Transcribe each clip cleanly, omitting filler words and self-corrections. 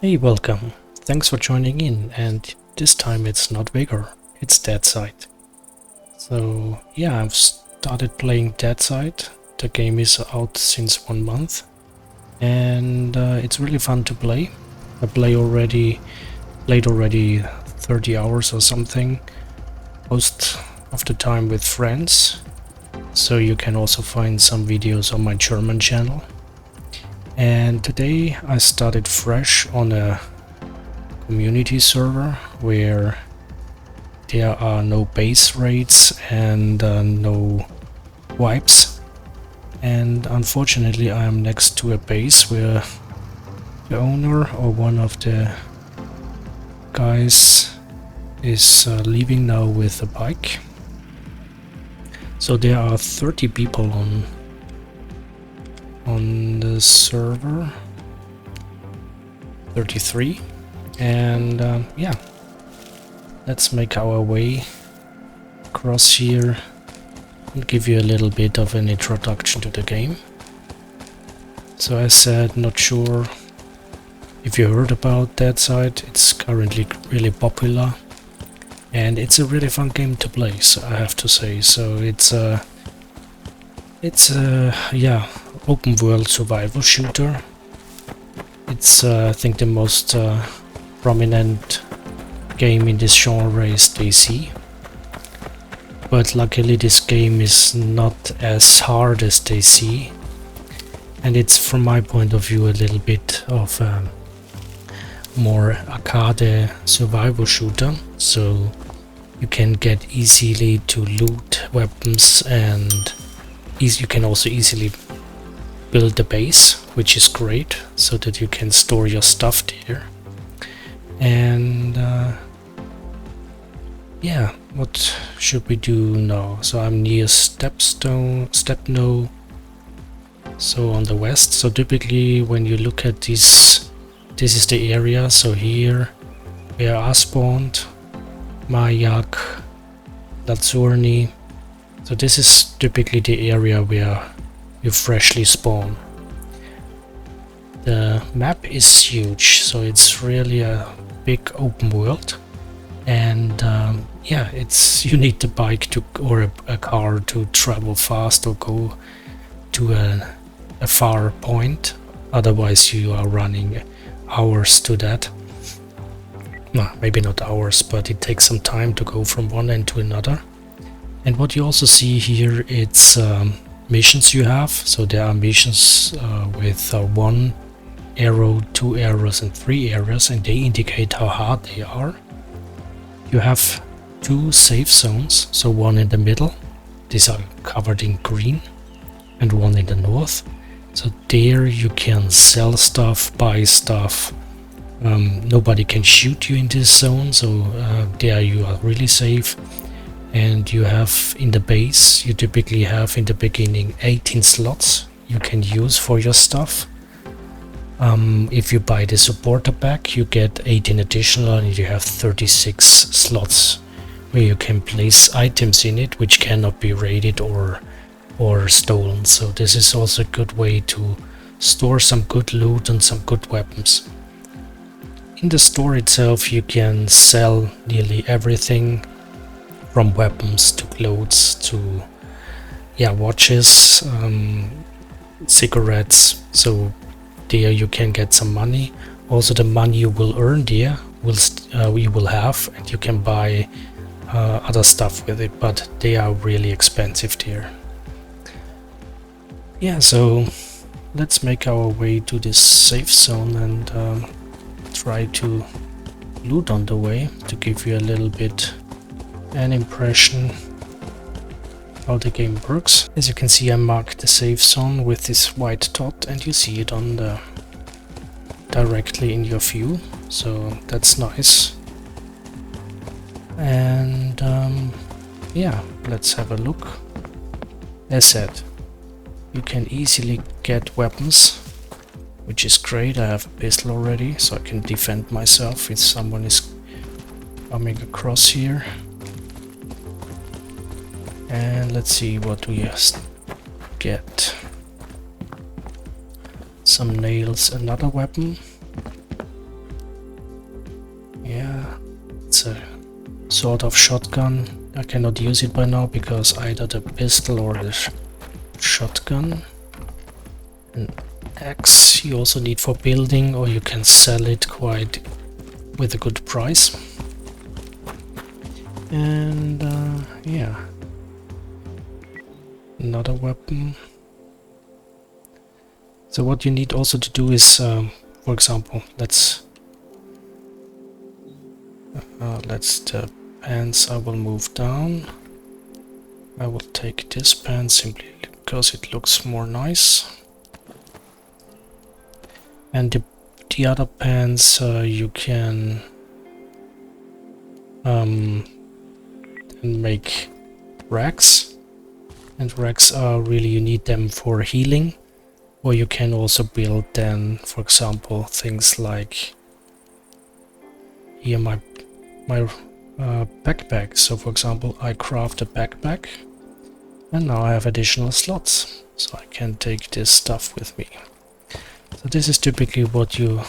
Hey, welcome. Thanks for joining in, and this time it's not Vigor, it's DEADSIDE. So yeah, I've started playing DEADSIDE. The game is out since 1 month, and it's really fun to play. I played already 30 hours or something, most of the time with friends. So you can also find some videos on my German channel. And today I started fresh on a community server where there are no base raids and no wipes. And unfortunately I am next to a base where the owner or one of the guys is leaving now with a bike. So there are 30 people on the server, 33, and yeah, let's make our way across here and give you a little bit of an introduction to the game. So I said, not sure if you heard about DEADSIDE. It's currently really popular and it's a really fun game to play, so I have to say. So it's a yeah, open world survival shooter. It's I think the most prominent game in this genre is dayz. But luckily this game is not as hard as dayz, and it's, from my point of view, a little bit of more arcade survival shooter, so you can get easily to loot weapons, and you can also easily build a base, which is great, so that you can store your stuff there. And yeah, what should we do now? So I'm near Stepno, so on the west. So typically when you look at this is the area. So here where I spawned, Mayak, Lazurni. So this is typically the area where you freshly spawn. The map is huge, so it's really a big open world, and yeah, you need the bike or a car to travel fast or go to a far point. Otherwise you are running hours to that. No, maybe not hours, but it takes some time to go from one end to another. And what you also see here, it's missions you have. So there are missions with 1 arrow, 2 arrows and 3 arrows, and they indicate how hard they are. You have 2 safe zones, so one in the middle, these are covered in green, and one in the north. So there you can sell stuff, buy stuff. Nobody can shoot you in this zone, so there you are really safe. And you have in the base, you typically have in the beginning 18 slots you can use for your stuff. If you buy the supporter pack, you get 18 additional, and you have 36 slots where you can place items in it which cannot be raided or stolen. So this is also a good way to store some good loot and some good weapons. In the store itself you can sell nearly everything, from weapons to clothes to watches, cigarettes. So there you can get some money. Also the money you will earn there you will have, and you can buy other stuff with it, but they are really expensive there. Yeah, so let's make our way to this safe zone and try to loot on the way, to give you a little bit an impression how the game works. As you can see, I marked the safe zone with this white dot, and you see it on the directly in your view, so that's nice. And yeah, let's have a look. As said, you can easily get weapons, which is great. I have a pistol already, so I can defend myself if someone is coming across here. And let's see what we get. Some nails, another weapon. sort of shotgun. I cannot use it by now because either the pistol or the shotgun. An axe you also need for building, or you can sell it quite with a good price. And yeah, another weapon. So what you need also to do is, for example, let's the pants I will move down. I will take this pants simply because it looks more nice. And the other pants you can make racks, and racks are really, you need them for healing, or you can also build then, for example, things like here my backpack. So for example, I craft a backpack and now I have additional slots, so I can take this stuff with me. So this is typically what you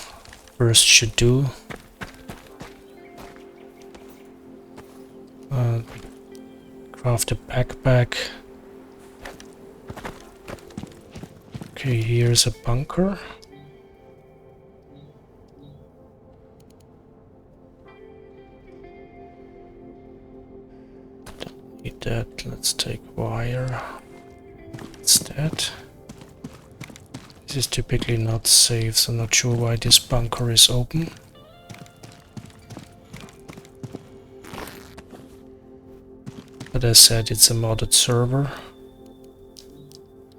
first should do. Craft a backpack. Okay, here's a bunker. Don't need that. Let's take wire instead. This is typically not safe, so I'm not sure why this bunker is open. But as I said, it's a modded server.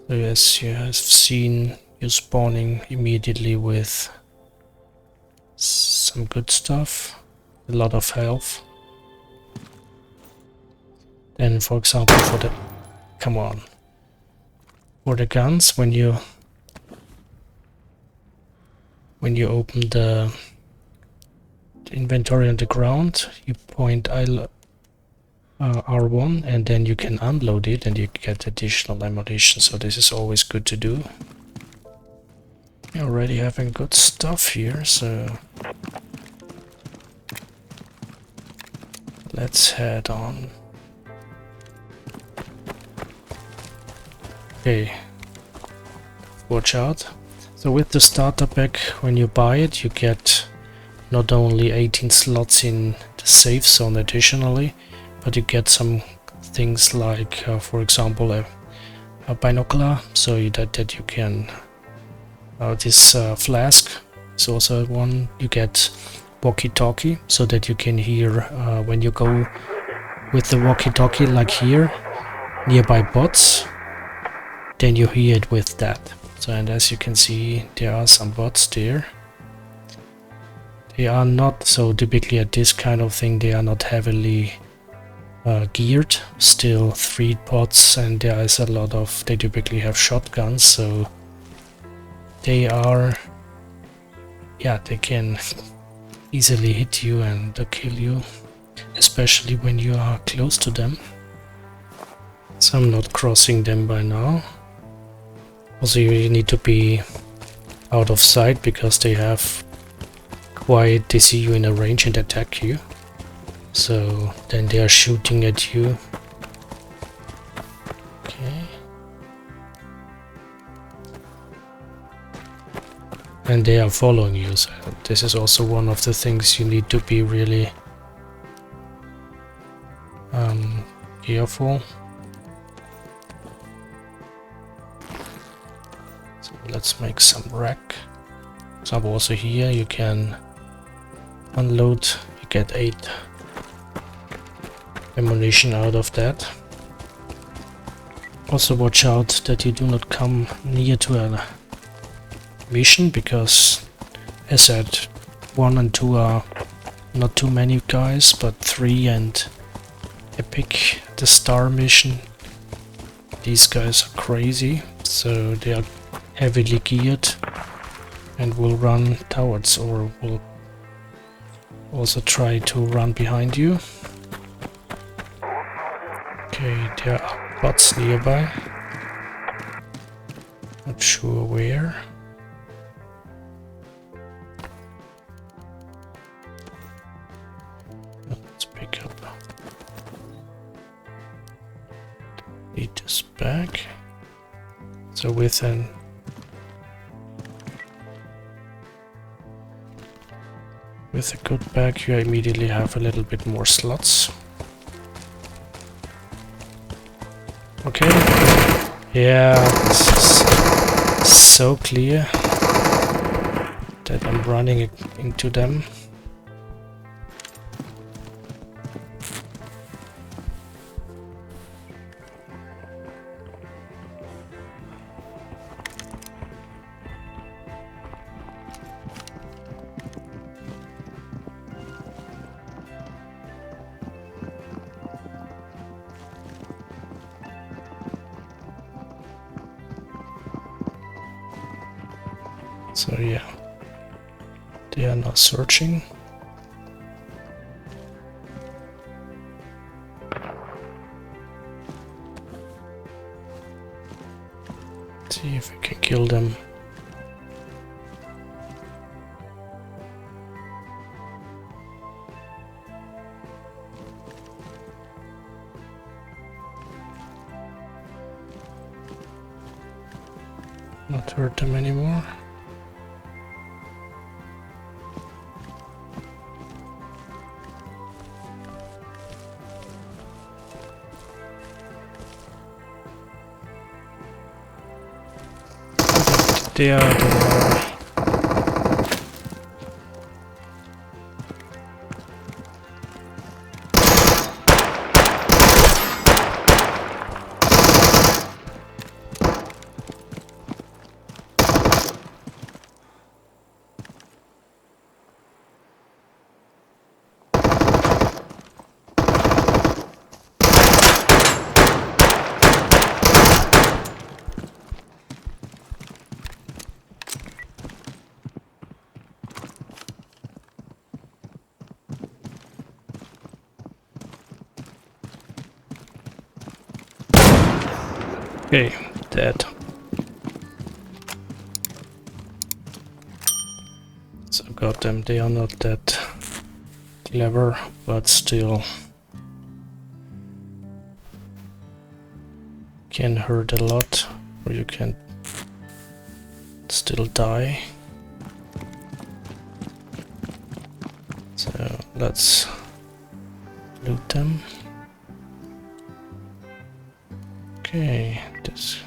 So as you have seen, you're spawning immediately with some good stuff, a lot of health. Then for example for the, come on, for the guns, when you open the inventory on the ground, you point R1 and then you can unload it and you get additional ammunition, so this is always good to do. We're already having good stuff here, so let's head on. Okay, watch out. So with the starter pack, when you buy it, you get not only 18 slots in the safe zone additionally, but you get some things like, for example, a binocular, so that you can, this flask is also one. You get walkie-talkie, so that you can hear when you go with the walkie-talkie, like here, nearby bots, then you hear it with that. So, and as you can see, there are some bots there. They are not, so typically at this kind of thing, they are not heavily geared, still 3 bots, and there is a lot of, they typically have shotguns, so they are, yeah, they can easily hit you and kill you, especially when you are close to them. So I'm not crossing them by now. Also you need to be out of sight because they have quite, they see you in a range and attack you. So then they are shooting at you. Okay. And they are following you, so this is also one of the things you need to be really careful. So let's make some rack. For example, also here you can unload, you get 8 ammunition out of that. Also watch out that you do not come near to a mission, because as said, 1 and 2 are not too many guys, but 3 and Epic, the star mission, these guys are crazy, so they are heavily geared and will run towards, or will also try to run behind you. Okay, there are bots nearby. Not sure where. Let's pick up Use back. So with a good bag you immediately have a little bit more slots. Okay. Yeah, this is so clear that I'm running into them. So yeah, they are now searching. See if we can kill them. Not hurt them anymore. They are the okay, dead. So got them. They are not that clever, but still can hurt a lot, or you can still die. So let's loot them. Okay, this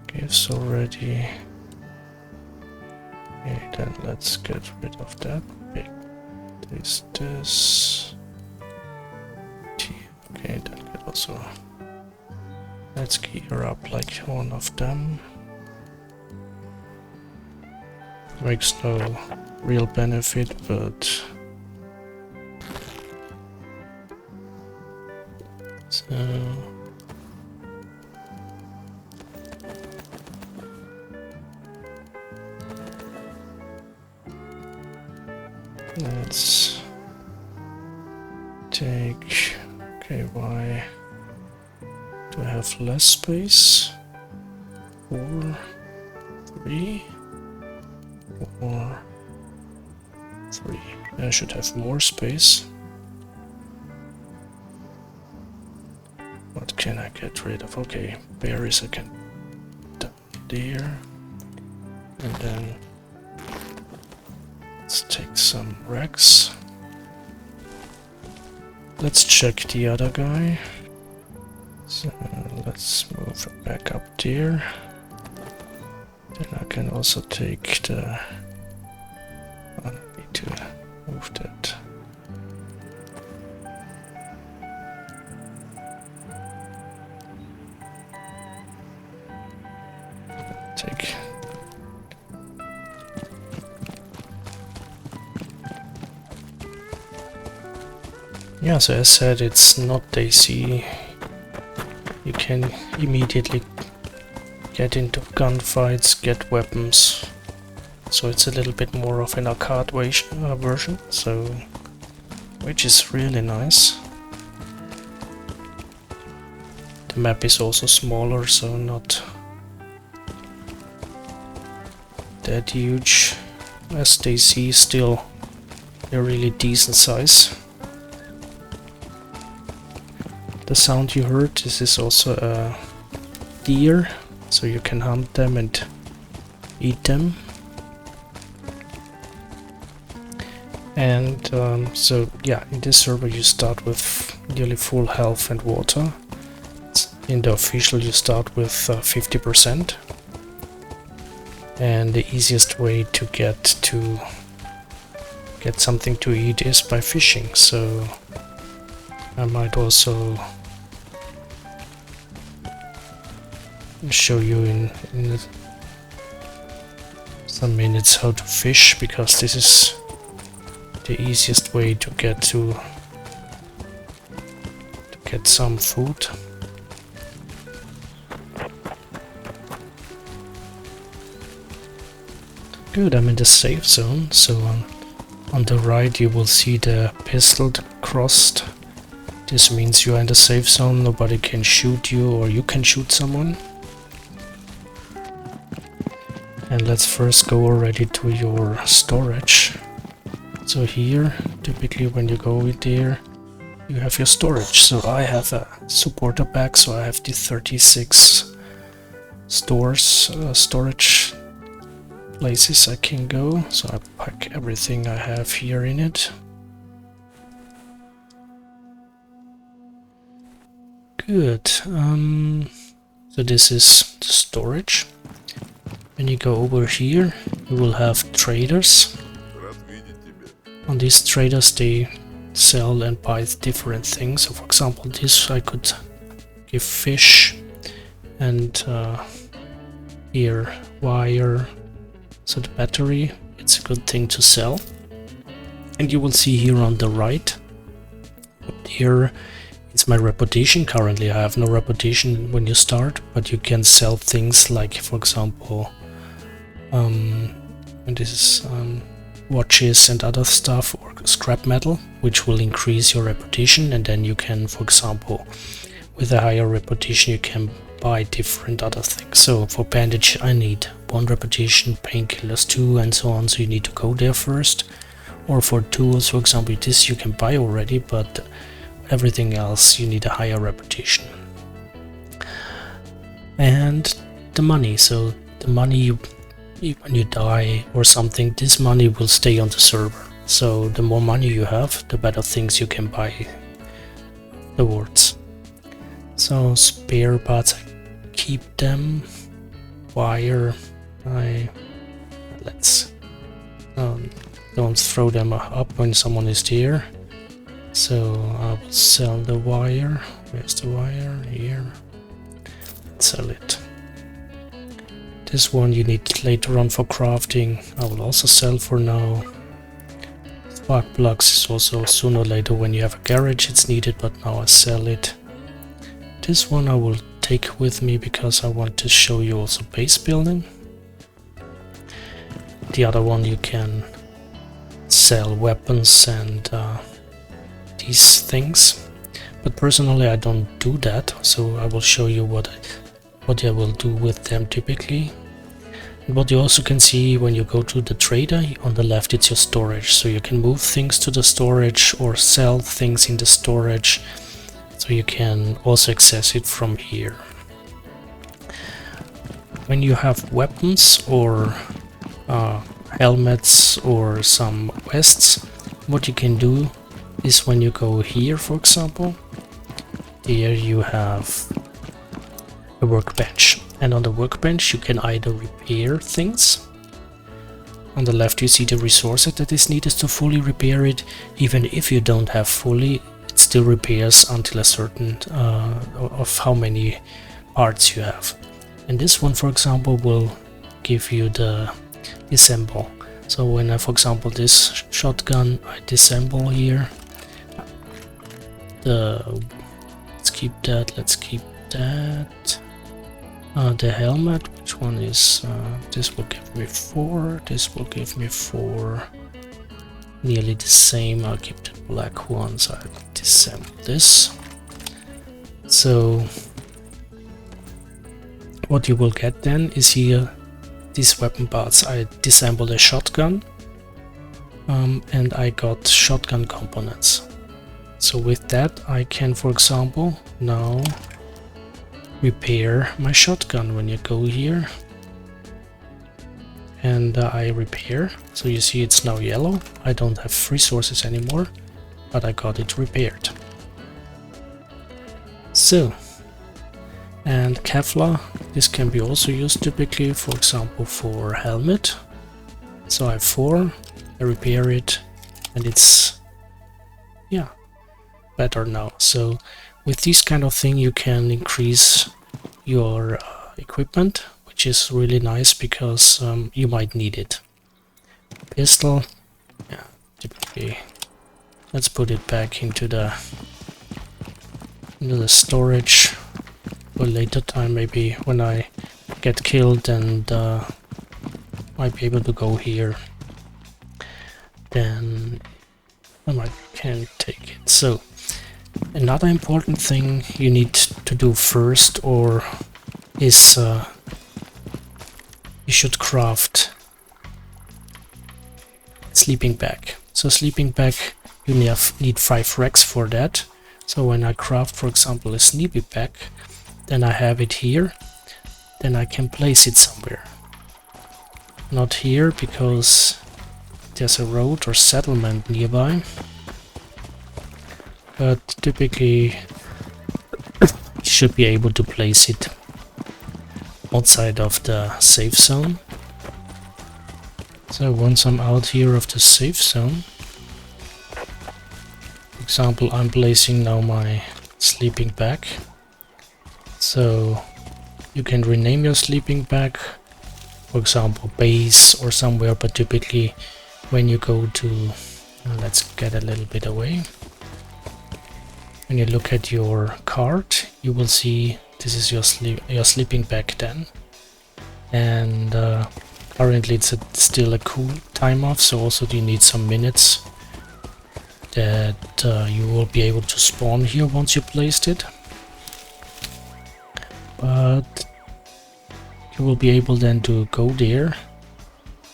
gives already. Okay, then let's get rid of that. Okay, this. Okay, that could also. Let's gear up like one of them. Makes no real benefit, but so. Let's take, okay, why do I have less space? 4, 3, 4, 3. I should have more space. What can I get rid of? Okay, berries I can down there, and then let's take some wrecks. Let's check the other guy. So let's move it back up there. Then I can also take the. I need to move that. Take. Yeah, so as said, it's not dayz. You can immediately get into gunfights, get weapons. So it's a little bit more of an arcade version, so which is really nice. The map is also smaller, so not that huge as dayz, still a really decent size. the sound you heard, this is also a deer, so you can hunt them and eat them. And so yeah, in this server you start with nearly full health and water. In the official you start with 50%. And the easiest way to get something to eat is by fishing, so I might also show you in some minutes how to fish, because this is the easiest way to get some food. Good, I'm in the safe zone, so on the right you will see the pistol crossed. This means you are in the safe zone, nobody can shoot you or you can shoot someone. And let's first go already to your storage. So here, typically when you go in there, you have your storage. So I have a supporter pack, so I have the 36 storage places I can go. So I pack everything I have here in it. Good. So this is the storage. When you go over here, you will have traders. On these traders, they sell and buy different things. So for example, this I could give fish, and here wire. So the battery, it's a good thing to sell. And you will see here on the right, here it's my reputation. Currently I have no reputation when you start, but you can sell things like, for example, and this is watches and other stuff, or scrap metal, which will increase your reputation. And then you can, for example, with a higher reputation, you can buy different other things. So for bandage I need 1 reputation, painkillers 2, and so on, so you need to go there first. Or for tools, for example, this you can buy already, but everything else you need a higher reputation. And the money, so the money when you die or something, this money will stay on the server. So the more money you have, the better things you can buy afterwards. So spare parts, I keep them. Wire, let's don't throw them up when someone is there. So I will sell the wire. Where's the wire? Here. Let's sell it. This one you need later on for crafting. I will also sell for now. Spark plugs is also sooner or later when you have a garage it's needed, but now I sell it. This one I will take with me because I want to show you also base building. The other one you can sell weapons and these things. But personally I don't do that, so I will show you what I will do with them typically. And what you also can see when you go to the trader, on the left it's your storage, so you can move things to the storage or sell things in the storage, so you can also access it from here. When you have weapons or helmets or some vests, what you can do is when you go here, for example, here you have a workbench, and on the workbench you can either repair things. On the left you see the resources that is needed to fully repair it. Even if you don't have fully, it still repairs until a certain of how many parts you have. And this one, for example, will give you the disassemble. So when I, for example, this shotgun, I disassemble here. Let's keep that. The helmet, which one is this will give me 4, this will give me 4, nearly the same. I'll keep the black ones. I'll disassemble this. So what you will get then is here these weapon parts. I disassembled a shotgun and I got shotgun components. So with that I can, for example, now repair my shotgun. When you go here and I repair, so you see it's now yellow. I don't have resources anymore, but I got it repaired. So, and Kevlar, this can be also used typically, for example, for helmet. So I have 4, I repair it, and it's, yeah, better now. So with this kind of thing you can increase your equipment, which is really nice because you might need it. Pistol, yeah, typically, let's put it back into the storage for later time, maybe when I get killed and might be able to go here, then I can take it. So another important thing you need to do first, or is you should craft sleeping bag. So sleeping bag, you need 5 racks for that. So when I craft, for example, a sleeping bag, then I have it here, then I can place it somewhere. Not here because there's a road or settlement nearby, but typically you should be able to place it outside of the safe zone. So once I'm out here of the safe zone, for example, I'm placing now my sleeping bag. So you can rename your sleeping bag, for example base or somewhere, but typically when you go to, let's get a little bit away, when you look at your card you will see this is your sleeping bag then, and currently it's still a cool time off, so also you need some minutes that you will be able to spawn here once you placed it. But you will be able then to go there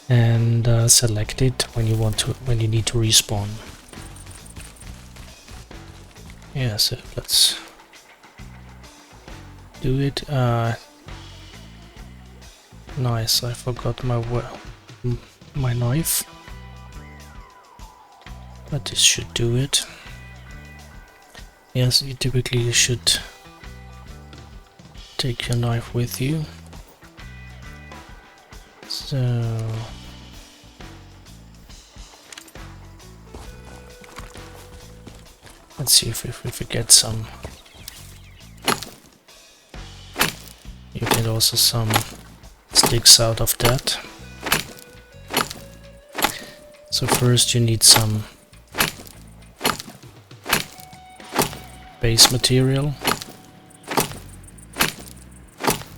and select it when you need to respawn. Yeah, so let's do it. Nice, I forgot my knife, but this should do it. Yes, you should take your knife with you. So let's see if we get some. You get also some sticks out of that. So first you need some base material.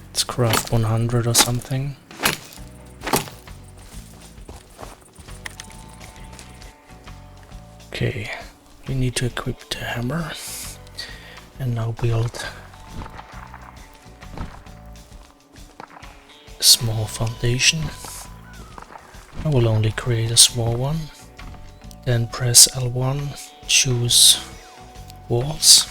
Let's craft 100 or something. Okay, you need to equip the hammer and now build a small foundation. I will only create a small one, then press L1, choose walls.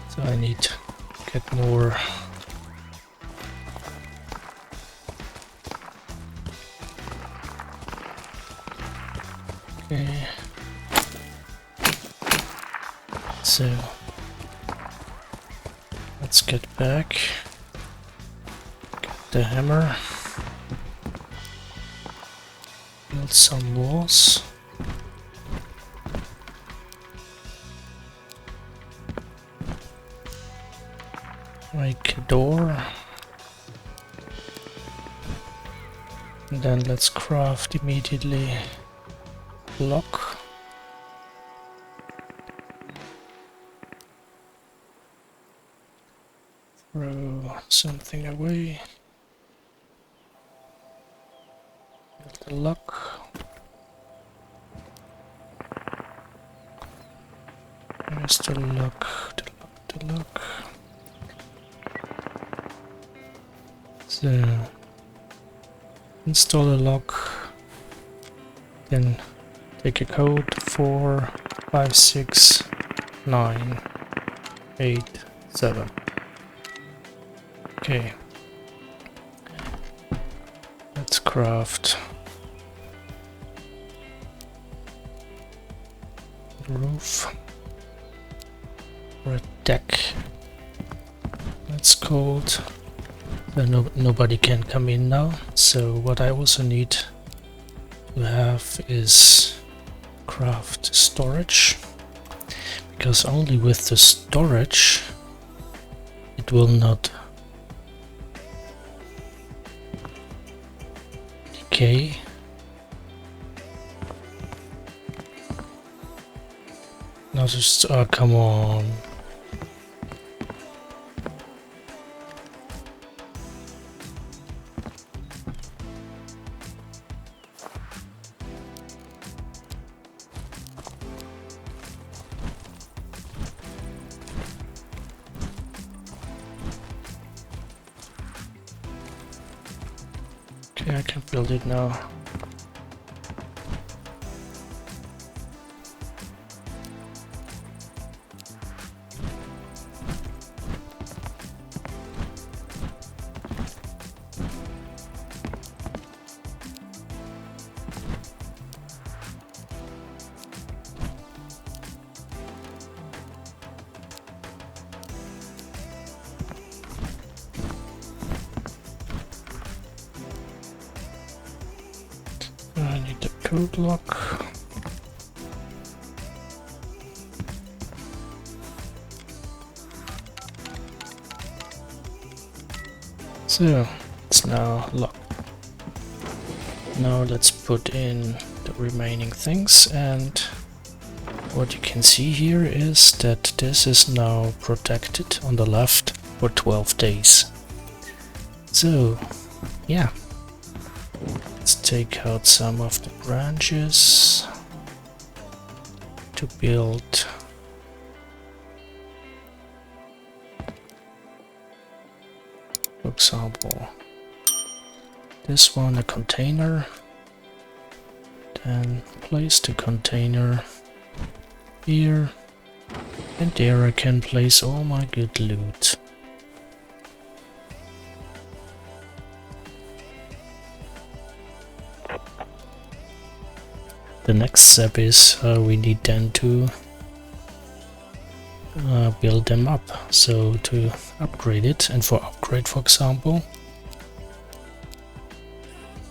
So I need to get more okay. So let's get back, get the hammer, build some walls. Make a door, and then let's craft immediately block. Throw something away. Build a lock. Where's the lock? The lock. So install a lock. Then take a code 4, 5, 6, 9, 8, 7. Okay. Let's craft the roof or a deck. That's cold. Then nobody can come in now. So what I also need to have is craft storage, because only with the storage it will not decay. Now just come on. Okay, I can build it now. I need the code lock. So it's now locked. Now let's put in the remaining things, and what you can see here is that this is now protected on the left for 12 days. So yeah. Let's take out some of the branches to build for example this one, a container. Then place the container here, and there I can place all my good loot. The next step is we need then to build them up. So to upgrade it, and for upgrade, for example,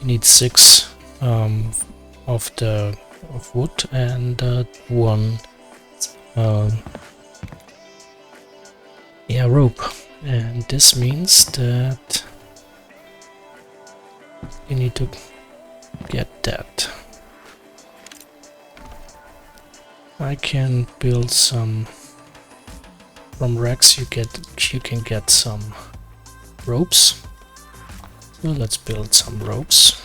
you need 6 of wood and 1 rope, and this means that you need to get that. I can build some from Rex. You can get some ropes. So let's build some ropes.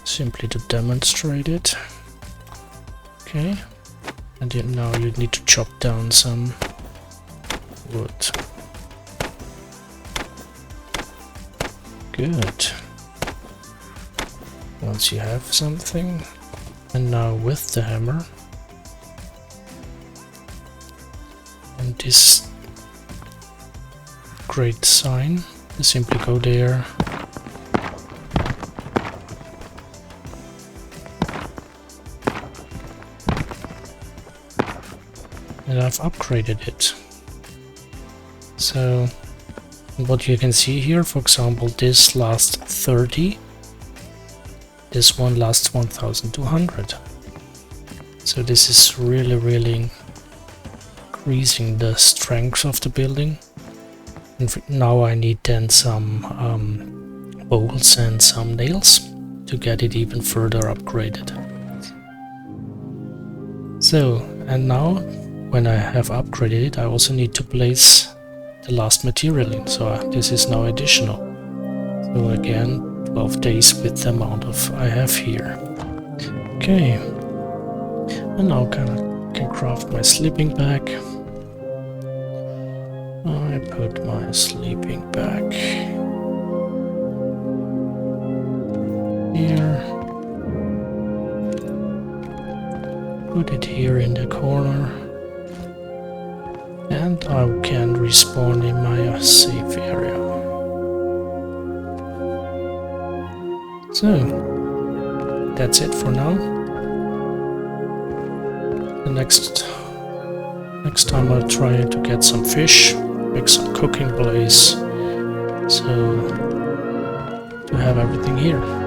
Simply to demonstrate it. Okay, and then now you need to chop down some wood. Good. Once you have something, and now with the hammer and this great sign, you simply go there and I've upgraded it. So what you can see here, for example, this lasts 30. This one lasts 1200. So this is really increasing the strength of the building. And now I need then some bolts and some nails to get it even further upgraded. So, and now when I have upgraded it, I also need to place the last material in. So this is now additional. So again, 12 days with the amount of I have here. Okay, and now I can craft my sleeping bag. I put my sleeping bag here. Put it here in the corner. And I can respawn in my safe area. So, that's it for now. The next time I'll try to get some fish, make some cooking blaze, so to have everything here.